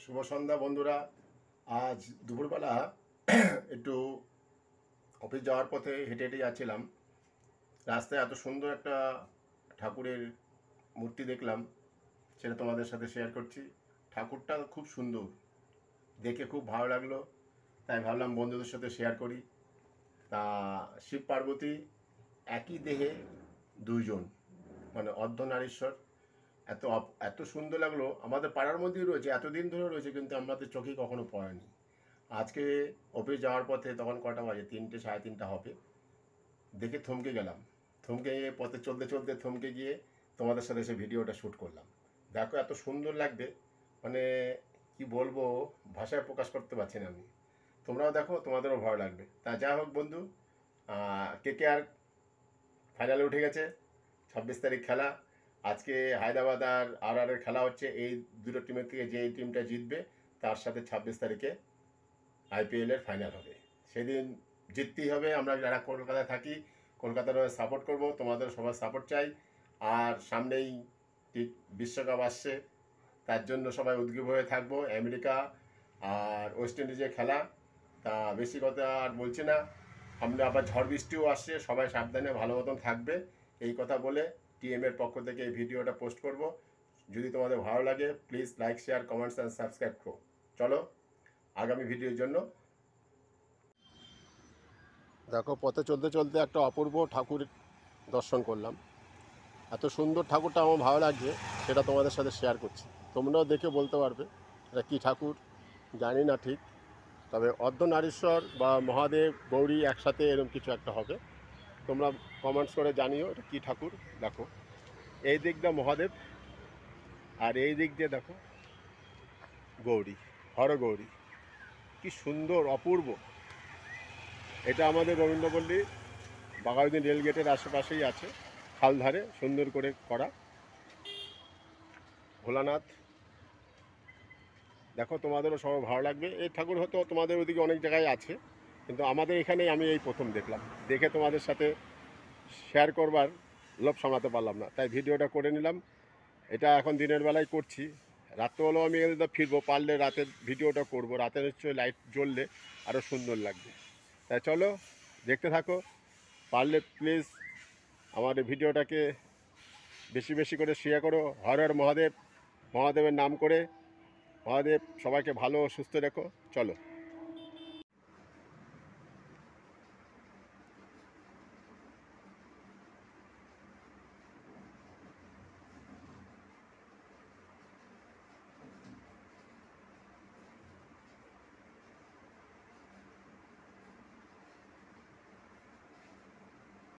শুভ সন্ধ্যা বন্ধুরা। আজ দুপুরবেলা একটু অফিস যাওয়ার পথে হেঁটে হেঁটে যাচ্ছিলাম। রাস্তায় এত সুন্দর একটা ঠাকুরের মূর্তি দেখলাম, সেটা তোমাদের সাথে শেয়ার করছি। ঠাকুরটা খুব সুন্দর, দেখে খুব ভালো লাগলো, তাই ভাবলাম বন্ধুদের সাথে শেয়ার করি। তা শিব পার্বতী একই দেহে দুইজন, মানে অর্ধনারীশ্বর। এত সুন্দর লাগলো। আমাদের পাড়ার মধ্যেই রয়েছে, এতদিন ধরে রয়েছে, কিন্তু আমাদের চোখে কখনো পড়েনি। আজকে অফিস যাওয়ার পথে, তখন কটা বাজে, 3টে সাড়ে 3টা হবে, দেখে থমকে গেলাম। থমকে গিয়ে পথে চলতে চলতে থমকে গিয়ে তোমাদের সাথে সে ভিডিওটা শ্যুট করলাম। দেখো এত সুন্দর লাগবে, মানে কি বলবো, ভাষায় প্রকাশ করতে পারছি না আমি। তোমরাও দেখো, তোমাদেরও ভালো লাগবে। তা যাই হোক বন্ধু, KKR ফাইনালে উঠে গেছে। 26 তারিখ খেলা। আজকে হায়দ্রাবাদ আর এর খেলা হচ্ছে। এই দুটো টিমের থেকে যে টিমটা জিতবে তার সাথে 26 তারিখে IPL এর ফাইনাল হবে। সেদিন জিততেই হবে। আমরা যারা কলকাতায় থাকি, কলকাতার হয়ে সাপোর্ট করব। তোমাদের সবার সাপোর্ট চাই। আর সামনেই ঠিক বিশ্বকাপ আসছে, তার জন্য সবাই উদ্গ্রীব হয়ে থাকবো। আমেরিকা আর ওয়েস্ট ইন্ডিজের খেলা। তা বেশি কথা আর বলছি না। সামনে আবার ঝড় বৃষ্টিও আসছে, সবাই সাবধানে ভালো মতন থাকবে। এই কথা বলে টিএমের পক্ষ থেকে এই ভিডিওটা পোস্ট করব। যদি তোমাদের ভালো লাগে please like, share, comments and subscribe করো। চলো আগামী ভিডিওর জন্য। দেখো পথে চলতে চলতে একটা অপূর্ব ঠাকুর দর্শন করলাম। এত সুন্দর ঠাকুরটা আমার ভালো লাগছে, সেটা তোমাদের সাথে শেয়ার করছি। তোমরাও দেখে বলতে পারবে এটা কী ঠাকুর, জানি না ঠিক। তবে অর্ধনারীশ্বর বা মহাদেব গৌরী একসাথে এরকম কিছু একটা হবে। তোমরা কমেন্টস করে জানিও এটা কী ঠাকুর। দেখো এই দিক দিয়ে মহাদেব, আর এই দিক দিয়ে দেখো গৌরী, হরগৌরী। কি সুন্দর, অপূর্ব। এটা আমাদের রবীন্দ্রপল্লী বাঘাযতীন রেলগেটের আশেপাশেই আছে, খালধারে সুন্দর করে করা ভোলানাথ। দেখো তোমাদেরও সবাই ভালো লাগবে। এই ঠাকুর হয়তো তোমাদের ওদিকে অনেক জায়গায় আছে, কিন্তু আমাদের এখানেই আমি এই প্রথম দেখলাম। দেখে তোমাদের সাথে শেয়ার করবার লোভ সামলাতে পারলাম না, তাই ভিডিওটা করে নিলাম। এটা এখন দিনের বেলায় করছি, রাত্রেবেলাও আমি এখানে ফিরবো, পারলে রাতের ভিডিওটা করব। রাতে নিশ্চয়ই লাইট জ্বললে আরও সুন্দর লাগবে। তাই চলো দেখতে থাকো। পারলে প্লিজ আমার এই ভিডিওটাকে বেশি বেশি করে শেয়ার করো। হর হর মহাদেব, মহাদেবের নাম করে। মহাদেব সবাইকে ভালো ও সুস্থ রেখো। চলো।